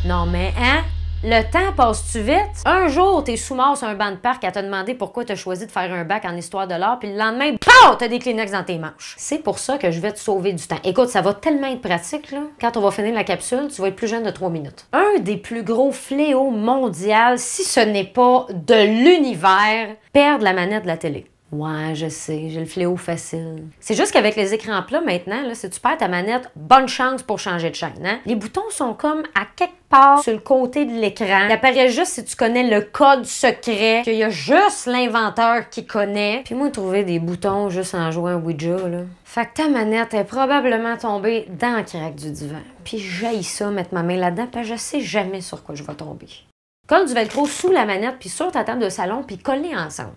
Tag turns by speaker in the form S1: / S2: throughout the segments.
S1: Non mais hein? Le temps passe-tu vite? Un jour, t'es sous-mort sur un banc de parc à te demander pourquoi t'as choisi de faire un bac en histoire de l'art, puis le lendemain, POW! T'as des Kleenex dans tes manches. C'est pour ça que je vais te sauver du temps. Écoute, ça va tellement être pratique, là. Quand on va finir la capsule, tu vas être plus jeune de 3 minutes. Un des plus gros fléaux mondiaux, si ce n'est pas de l'univers, perdre la manette de la télé. Ouais, je sais, j'ai le fléau facile. C'est juste qu'avec les écrans plats maintenant, là, si tu perds ta manette, bonne chance pour changer de chaîne. Hein? Les boutons sont comme à quelque part sur le côté de l'écran. Il apparaît juste si tu connais le code secret, qu'il y a juste l'inventeur qui connaît. Puis moi, trouver des boutons juste en jouant à Ouija, là. Fait que ta manette est probablement tombée dans le crack du divan. Puis j'haïs ça, mettre ma main là-dedans, parce que je sais jamais sur quoi je vais tomber. Colle du velcro sous la manette, puis sur ta table de salon, puis colle-les ensemble.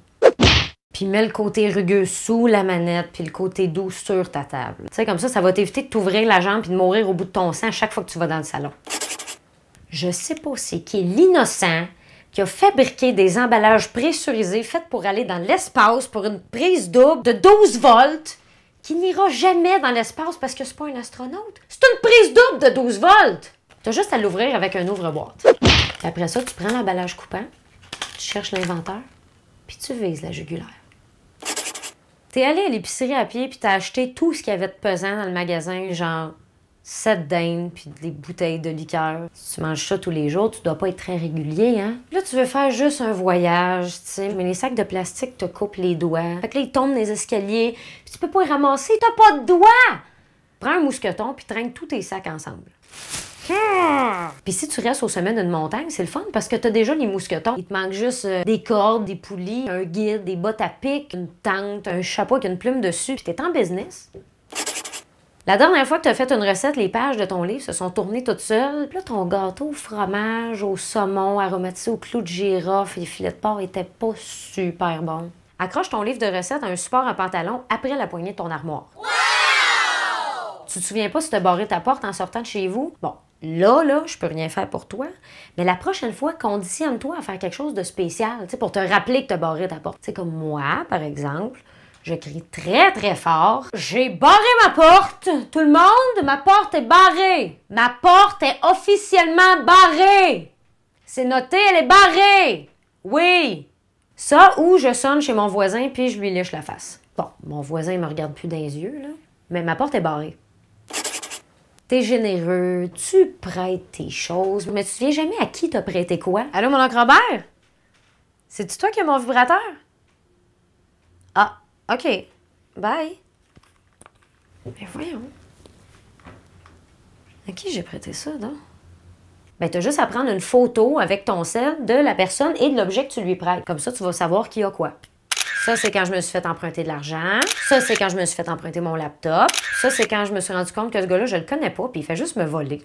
S1: Puis mets le côté rugueux sous la manette, puis le côté doux sur ta table. Tu sais, comme ça va t'éviter de t'ouvrir la jambe puis de mourir au bout de ton sang chaque fois que tu vas dans le salon. Je sais pas c'est qui est l'innocent qui a fabriqué des emballages pressurisés faits pour aller dans l'espace pour une prise double de 12 volts qui n'ira jamais dans l'espace parce que c'est pas un astronaute. C'est une prise double de 12 volts! T'as juste à l'ouvrir avec un ouvre-boîte. Après ça, tu prends l'emballage coupant, tu cherches l'inventeur, puis tu vises la jugulaire. T'es allé à l'épicerie à pied puis t'as acheté tout ce qu'il y avait de pesant dans le magasin, genre 7 dindes puis des bouteilles de liqueur. Si tu manges ça tous les jours, tu dois pas être très régulier, hein? Là, tu veux faire juste un voyage, tu sais, mais les sacs de plastique te coupent les doigts. Fait que là, ils tombent dans les escaliers, puis tu peux pas les ramasser, t'as pas de doigts! Prends un mousqueton puis traîne tous tes sacs ensemble. Puis si tu restes au sommet d'une montagne, c'est le fun parce que t'as déjà les mousquetons. Il te manque juste des cordes, des poulies, un guide, des bottes à pic, une tente, un chapeau avec une plume dessus, puis t'es en business. La dernière fois que t'as fait une recette, les pages de ton livre se sont tournées toutes seules. Puis là, ton gâteau au fromage, au saumon, aromatisé au clou de girofle et les filets de porc étaient pas super bons. Accroche ton livre de recettes à un support à pantalon après la poignée de ton armoire. Wow! Tu te souviens pas si t'as barré ta porte en sortant de chez vous? Bon. Là, je peux rien faire pour toi, mais la prochaine fois, conditionne-toi à faire quelque chose de spécial, tu sais, pour te rappeler que tu as barré ta porte. Tu sais, comme moi, par exemple, je crie très, très fort. J'ai barré ma porte! Tout le monde, ma porte est barrée! Ma porte est officiellement barrée! C'est noté, elle est barrée! Oui! Ça, ou je sonne chez mon voisin puis je lui lèche la face. Bon, mon voisin, il me regarde plus dans les yeux, là, mais ma porte est barrée. T'es généreux, tu prêtes tes choses, mais tu te souviens jamais à qui t'as prêté quoi? Allô, mon oncle Robert? C'est-tu toi qui as mon vibrateur? Ah, OK. Bye. Mais voyons. À qui j'ai prêté ça, donc? Ben, t'as juste à prendre une photo avec ton sel de la personne et de l'objet que tu lui prêtes. Comme ça, tu vas savoir qui a quoi. Ça, c'est quand je me suis fait emprunter de l'argent. Ça, c'est quand je me suis fait emprunter mon laptop. Ça, c'est quand je me suis rendu compte que ce gars-là, je le connais pas, puis il fait juste me voler.